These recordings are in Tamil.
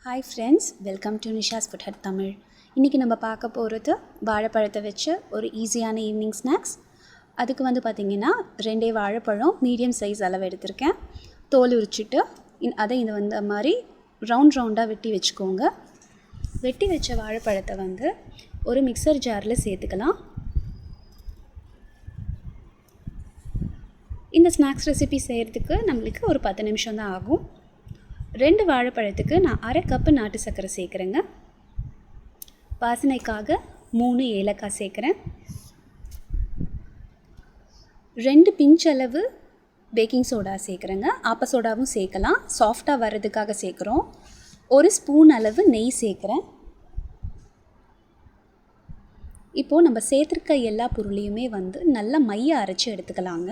Hi friends, welcome to Nisha's Food Hut Tamil. இன்னைக்கு நம்ம பார்க்க போறது வாழைப்பழத்தை வச்சு ஒரு ஈஸியான ஈவினிங் ஸ்நாக்ஸ். அதுக்கு வந்து பாத்தீங்கன்னா ரெண்டே வாழைப்பழம் மீடியம் சைஸ் அளவு எடுத்துர்க்கேன். தோல் உரிச்சிட்டு அதை இந்த வந்து மாதிரி ரவுண்டா வெட்டி வெச்சுக்கோங்க. வெட்டி வெச்ச வாழைப்பழத்தை வந்து ஒரு மிக்ஸர் ஜார்ல சேர்த்துக்கலாம். இந்த ஸ்நாக்ஸ் ரெசிபி செய்யிறதுக்கு நமக்கு ஒரு 10 நிமிஷம் தான் ஆகும். 2 வாழைப்பழத்துக்கு நான் 1/2 கப் நாட்டு சர்க்கரை சேர்க்குறேங்க. வாசனைக்காக 3 ஏலக்காய் சேர்க்குறேன். 2 பிஞ்ச் அளவு பேக்கிங் சோடா சேர்க்குறேங்க. ஆப்ப சோடாவும் சேர்க்கலாம். சாஃப்டாக வர்றதுக்காக சேர்க்குறோம். 1 ஸ்பூன் அளவு நெய் சேர்க்குறேன். இப்போது நம்ம சேர்த்துருக்க எல்லா பொருளையுமே வந்து நல்லா மைய அரைச்சி எடுத்துக்கலாங்க.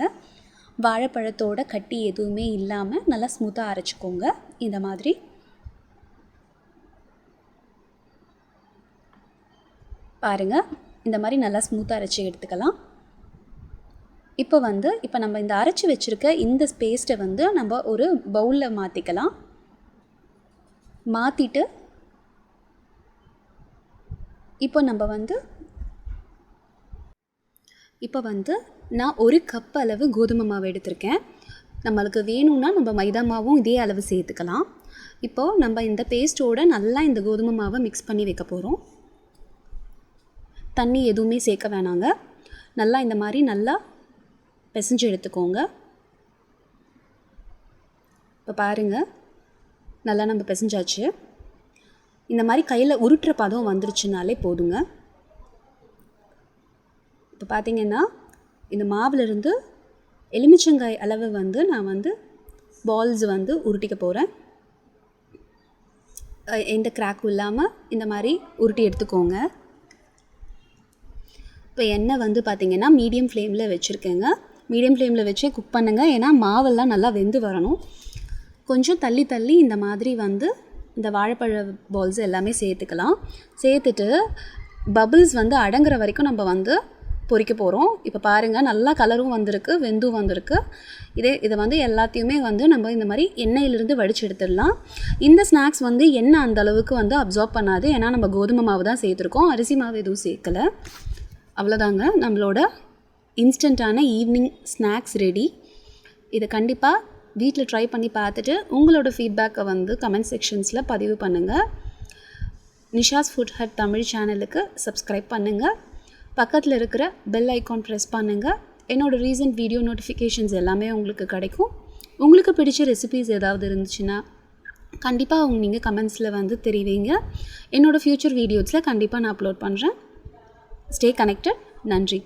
வாழைப்பழத்தோட கட்டி எதுவுமே இல்லாமல் நல்லா ஸ்மூத்தாக அரைச்சிக்கோங்க. இந்த மாதிரி பாருங்கள், இந்த மாதிரி நல்லா ஸ்மூத்தாக அரைச்சி எடுத்துக்கலாம். இப்போ நம்ம இந்த அரைச்சி வச்சுருக்க இந்த பேஸ்ட்டை வந்து நம்ம ஒரு பவுலில் மாற்றிக்கலாம். மாற்றிட்டு இப்போ நான் 1 கப் அளவு கோதுமை மாவு எடுத்திருக்கேன். நம்மளுக்கு வேணும்னா நம்ம மைதா மாவும் இதே அளவு சேர்த்துக்கலாம். இப்போது நம்ம இந்த பேஸ்ட்டோடு நல்லா இந்த கோதுமை மாவை மிக்ஸ் பண்ணி வைக்க போகிறோம். தண்ணி எதுவுமே சேர்க்க வேணாங்க. நல்லா இந்த மாதிரி நல்லா பிசைஞ்சு எடுத்துக்கோங்க. இப்போ பாருங்கள், நல்லா நம்ம பிசைஞ்சாச்சு. இந்த மாதிரி கையில் உருட்டுற பதம் வந்துருச்சுனாலே போதுங்க. இப்போ பார்த்திங்கன்னா இந்த மாவுலேருந்து எலுமிச்சங்காய் அளவு நான் பால்ஸ் உருட்டிக்க போகிறேன். எந்த கிராக்கும் இல்லாமல் இந்த மாதிரி உருட்டி எடுத்துக்கோங்க. இப்போ எண்ணெய் பார்த்திங்கன்னா மீடியம் ஃப்ளேமில் வச்சுருக்கேங்க. மீடியம் ஃப்ளேமில் வச்சே குக் பண்ணுங்கள். ஏன்னா மாவெல்லாம் நல்லா வெந்து வரணும். கொஞ்சம் தள்ளி இந்த மாதிரி இந்த வாழைப்பழ பால்ஸ் எல்லாமே சேர்த்துக்கலாம். சேர்த்துட்டு பபிள்ஸ் அடங்குற வரைக்கும் நம்ம பொரிக்க போகிறோம். இப்போ பாருங்கள், நல்லா கலரும் வந்திருக்கு, வெந்தும் வந்திருக்கு. இதை எல்லாத்தையுமே நம்ம இந்த மாதிரி எண்ணெயிலிருந்து வடித்து எடுத்துடலாம். இந்த ஸ்நாக்ஸ் எண்ணெய் அந்த அளவுக்கு அப்சார்ப் பண்ணாது. ஏன்னா நம்ம கோதுமை மாவு தான் சேர்த்துருக்கோம், அரிசி மாவு எதுவும் சேர்க்கலை. அவ்வளோதாங்க, நம்மளோட இன்ஸ்டண்ட்டான ஈவினிங் ஸ்நாக்ஸ் ரெடி. இதை கண்டிப்பாக வீட்டில் ட்ரை பண்ணி பார்த்துட்டு உங்களோட ஃபீட்பேக்கை கமெண்ட் செக்ஷன்ஸில் பதிவு பண்ணுங்கள். நிஷாஸ் ஃபுட் ஹட் தமிழ் சேனலுக்கு சப்ஸ்கிரைப் பண்ணுங்கள். பக்கத்தில் இருக்கிற பெல் ஐக்கான் ப்ரெஸ் பண்ணுங்கள். என்னோடய ரீசன்ட் வீடியோ நோட்டிஃபிகேஷன்ஸ் எல்லாமே உங்களுக்கு கிடைக்கும். உங்களுக்கு பிடிச்ச ரெசிபீஸ் ஏதாவது இருந்துச்சுன்னா கண்டிப்பாக நீங்கள் கமெண்ட்ஸில் தெரிவிங்க. என்னோடய ஃப்யூச்சர் வீடியோஸில் கண்டிப்பாக நான் அப்லோட் பண்ணுறேன். Stay connected. நன்றி.